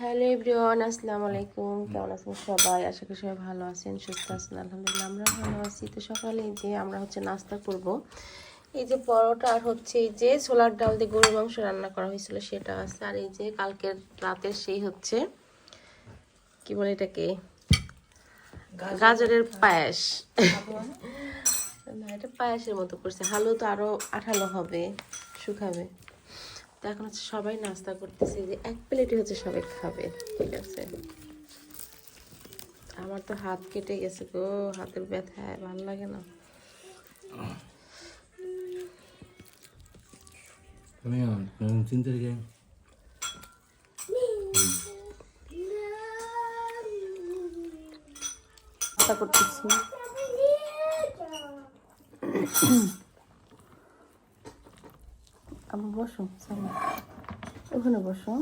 Hello everyone, আসসালামু আলাইকুম। কেমন আছেন সবাই? আশা করি সবাই ভালো আছেন, সুস্থ আছেন। আলহামদুলিল্লাহ আমরা ভালো আছি। তো সকালে এই যে আমরা নাস্তা করব। এই যে পরোটা আর এই যে ছোলার ডাল দিয়ে গরুর মাংস রান্না করা হয়েছিল সেটা আছে। আর এই যে কালকের রাতের সেই কি বলে এটাকে, গাজরের পায়েস। না, এটা পায়েসের মতো করছে। হালু তো আরো আঠালো হবে, শুকাবে। তো এখন সবাই নাস্তা করতেছে, যে এক প্লেটে সবাই খাবে। ঠিক আছে, আমার তো হাত কেটে গেছে গো, হাতের ব্যথায় ভালো লাগে না। চিন্তা করতেছি। আমার বসো, ওখানে বসো।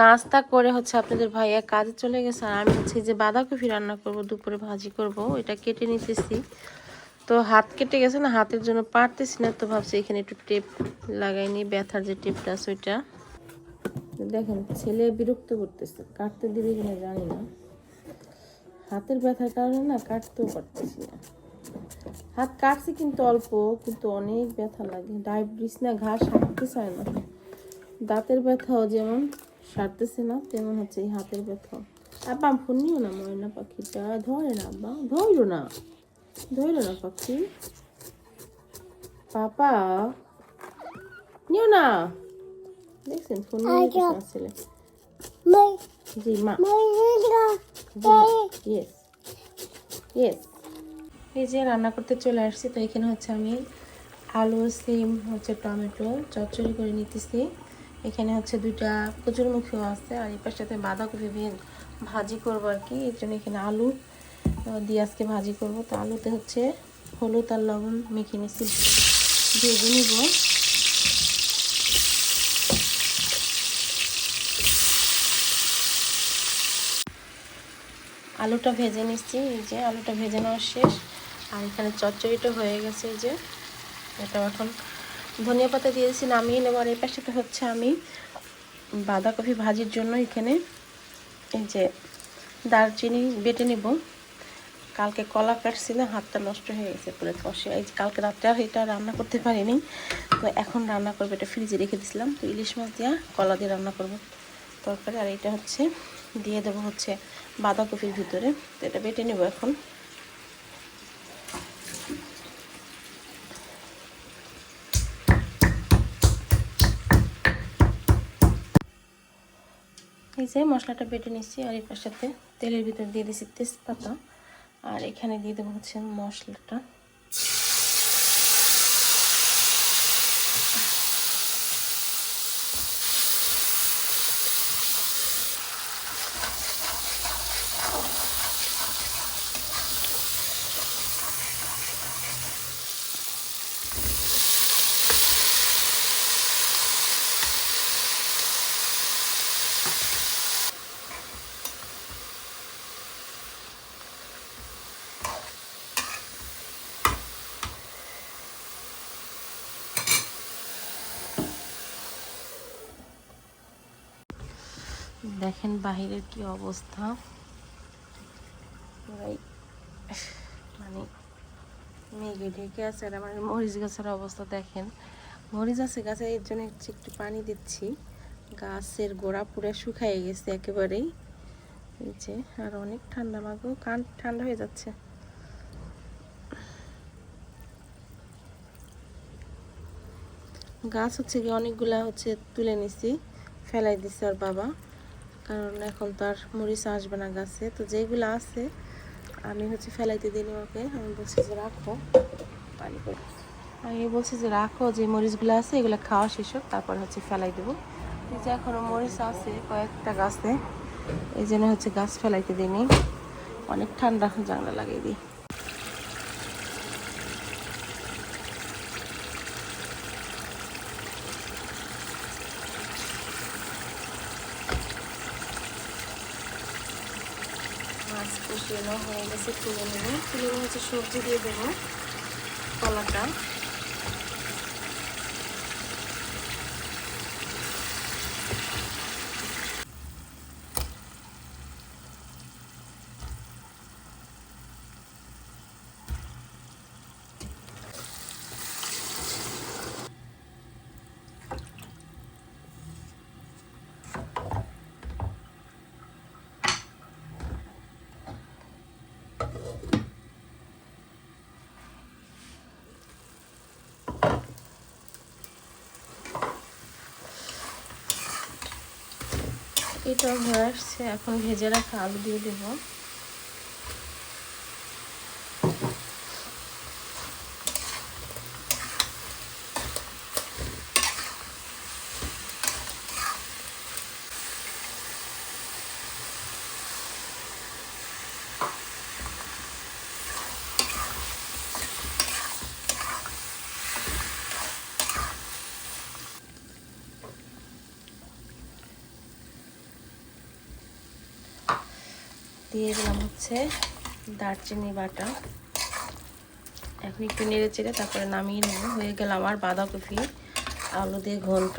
নাস্তা করে আপনাদের ভাইয়া কাজে চলে গেছে, আর আমি যে বাঁধাকপি রান্না করব, দুপুরে ভাজি করব। এটা কেটে নিতেছি। তো হাত কেটে গেছে না, হাতের জন্য পারতেছি না। তো ভাবছি এখানে একটু টেপ লাগাইনি, ব্যথার যে টেপটা আছে ওইটা। দেখেন ছেলে বিরক্ত করতেছে, কাটতে দিবে কিনা জানি না। হাতের ব্যথার কারণে না কাটতেও পারতেছি না। হাত কাটছি কিন্তু অল্প, কিন্তু অনেক ব্যথা লাগে। ডায়াবেটিস না, ঘাস হাঁটতে চায় না। দাঁতের ব্যথাও যেমন সারতেছে না, তেমন এই হাতের ব্যথাও। আব্বা ফোন নিও না, ময়না পাখিটা ধরে না। আব্বা ধরো না, ধরো না পাখি। পাপা নিও না। দেখছেন ফোন নিয়ে ছেলে। জি মা, ইয়েস ইয়েস। এই যে রান্না করতে চলে আসছি। তো এখানে আমি আলু, সিম, টমেটো চচ্চড়ি করে নিতেছি। এখানে দুইটা কচুরমুখীও আছে, আর এই পাশটাতে বাঁধাকপি ভাজি করবো আর কি। এর জন্য এখানে আলু দিয়ে আজকে ভাজি করব। তো আলুতে হলুদ আর লবণ মেখে নিচ্ছি, ভেজে নিব। আলুটা ভেজে নিচ্ছি। এই যে আলুটা ভেজে নেওয়া শেষ। আর এখানে চচ্চড়িটা হয়ে গেছে। এই যে এটা এখন ধনিয়া পাতা দিয়েছি, নামিয়ে নেব। আর এই পাশটাতে আমি বাঁধাকপি ভাজির জন্য এখানে এই যে দারচিনি বেটে নেব। কালকে কলা কাটছিলাম, হাতটা নষ্ট হয়ে গেছে পুরো কষে। এই যে কালকে রাত্রে আর এটা রান্না করতে পারিনি, তো এখন রান্না করবো। এটা ফ্রিজে রেখে দিয়েছিলাম। তো ইলিশ মাছ দিয়ে কলা দিয়ে রান্না করব তরকারি। আর এটা দিয়ে দেবো বাঁধাকপির ভিতরে। তো এটা বেটে নেব এখন। এই যে মশলাটা বেটে নিচ্ছি। আর এর সাথে তেলের ভিতর দিয়ে দিচ্ছি তেজপাতা, আর এখানে দিয়ে দেবো মশলাটা। দেখেন বাহিরের কি অবস্থা, মানে মেঘে ঢেকে আছে। আর আমার মরিচ গাছের অবস্থা দেখেন। মরিচ আছে গাছে, এর জন্য একটু পানি দিচ্ছি। গাছের গোড়া পুরো শুকিয়ে গেছে একেবারেই। এই যে আর অনেক ঠান্ডা, মাগো কান ঠান্ডা হয়ে যাচ্ছে। গাছ গিয়ে অনেকগুলা তুলে নিছি, ফেলাই দিছে আর বাবা, কারণ এখন তো আর মরিচ আসবে না গাছে। তো যেগুলো আছে আমি ফেলাইতে দিই ওকে। আমি বলছি যে রাখো, পানি করে আমি বলছি যে রাখো, যে মরিচগুলো আছে এগুলো খাওয়া শেষ হোক, তারপর ফেলাই দেবো। এই যে এখনো মরিচ আছে কয়েকটা গাছে, এই জন্য গাছ ফেলাইতে দিইনি। অনেক ঠান্ডা, জানলা লাগিয়ে দিই। তেলও হয়ে গেছে, তুলে নেব। তুলে নিয়ে হচ্ছে সবজি দিয়ে দেবো, কলাটা। এটাও হয়ে আসছে, এখন ভেজে রাখা আলু দিয়ে দেবো। দিয়ে দিলাম হচ্ছে দারচিনি বাটা। এখন একটু নেড়ে চেড়ে তারপরে নামিয়ে নেব। হয়ে গেল আমার বাঁধাকপি আলু দিয়ে ঘন্ট।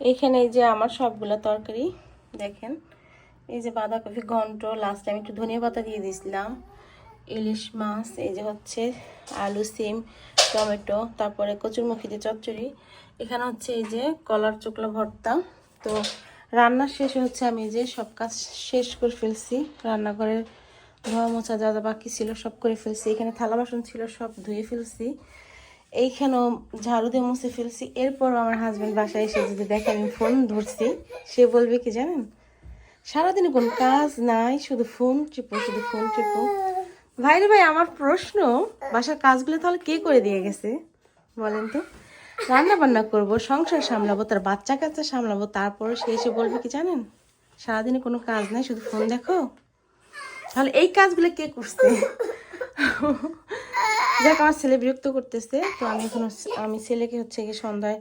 এইখানে এই যে আমার সবগুলো তরকারি দেখেন, এই যে বাঁধাকপি ঘন্ট, লাস্টে আমি একটু ধনিয়া পাতা দিয়ে দিয়েছিলাম, ইলিশ মাছ, এই যে হচ্ছে আলু, সিম, টমেটো, তারপরে কচুরমুখী দিয়ে চচ্চড়ি, এখানে হচ্ছে এই যে কলার চোকলা ভর্তা। তো রান্নার শেষে হচ্ছে আমি যে সব কাজ শেষ করে ফেলছি, রান্নাঘরের ধোয়া মোছা যা যা বাকি ছিল সব করে ফেলছি। এখানে থালা বাসন ছিল সব ধুয়ে ফেলছি, এইখানেও ঝাড়ু দিয়ে মুছে ফেলছি। এরপর আমার হাজব্যান্ড বাসায় এসে যদি দেখে আমি ফোন ধরছি, সে বলবে কি জানেন, সারাদিনে কোনো কাজ নাই, শুধু ফোন টিপো, শুধু ফোন টিপো। ভাই রে ভাই, আমার প্রশ্ন, বাসার কাজগুলো তাহলে কে করে দিয়ে গেছে বলেন তো? রান্না বান্না করবো, সংসার সামলাবো, তার বাচ্চা কাচ্চা সামলাবো, তারপরে সে এসে বলবে কি জানেন, সারাদিনে কোনো কাজ নাই, শুধু ফোন দেখো। তাহলে এই কাজগুলো কে করছে? যাক, আমার ছেলে বিরক্ত করতেছে, তো আমি এখন আমি ছেলেকে হচ্ছে গিয়ে সন্ধ্যায়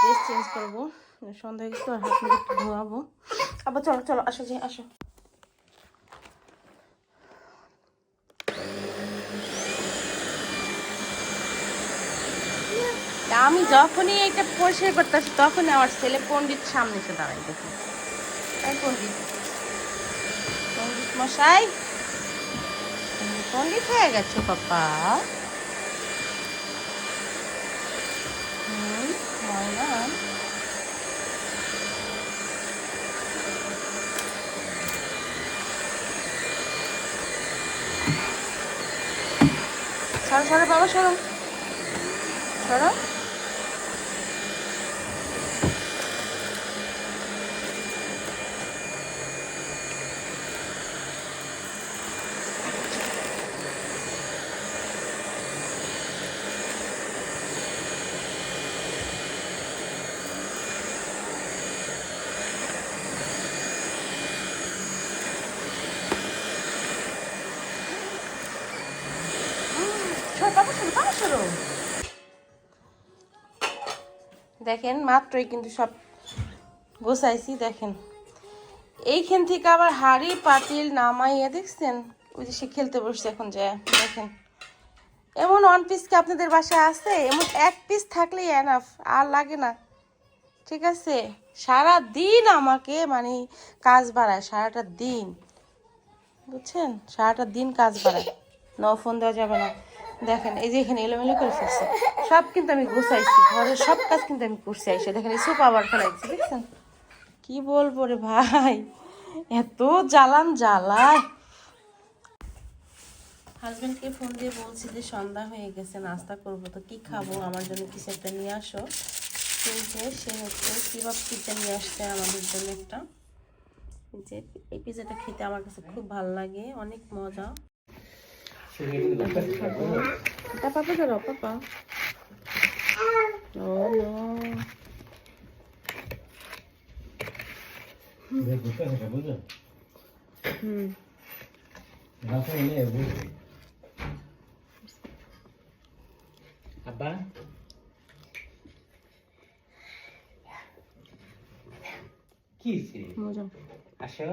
ড্রেস চেঞ্জ করবো। সন্ধ্যায় গেছে তো, আর হাত মুখ একটু ধোয়াবো। আবার চলো চলো, আসো যে আসো। আমি যখনই এটা পরিষ্কার করতেছি তখনই আমার ছেলে পণ্ডিত সামনে এসে দাঁড়াই দেখি। এই পণ্ডিত, পণ্ডিত মশাই, তুমি পণ্ডিত হয়ে গেছো পাপা। ময়না, সরো সরো বাবা, সরো সরো। সরো বাবা, সরো বাবা, সরো। দেখেন মাত্রই কিন্তু সব গোছাইছি। দেখেন এইখান থেকে আবার হাড়ি পাতিল নামাইয়া দেখছেন, ওই যে সে খেলতে বসছে এখন যায়। দেখেন এমন ওয়ান পিস কি আপনাদের বাসায় আছে? এমন এক পিস থাকলেই এনাফ, আর লাগে না, ঠিক আছে? সারা দিন আমাকে মানে কাজ বাড়ায়, সারাটা দিন, বুঝছেন, সারাটা দিন কাজ বাড়ায়। ফোন দেওয়া যাবে না। দেখেন এই যে এখানে এলোমেলো করে ফেলছে, সব কিন্তু আমি গুছাইছি, ঘরের সব কাজ কিন্তু আমি করছি। এসে দেখেন এই সোফা আবার ফেলাইছি, দেখছেন? কি বলবো রে ভাই, এত জ্বালান জ্বালায়। হাজব্যান্ডকে ফোন দিয়ে বলছি যে সন্ধ্যা হয়ে গেছে, নাস্তা করবো, তো কি খাবো, আমার জন্য কিছু একটা নিয়ে আসো। কিন্তু সে হচ্ছে কিবাব পিৎজা নিয়ে আসছে আমাদের জন্য একটা। যে এই পিৎজাটা খেতে আমার কাছে খুব ভালো লাগে, অনেক মজা। এটা পাপা ধরো, পাপা। ও নো, হুম, Apa? কি হয়েছে? মজা। আসো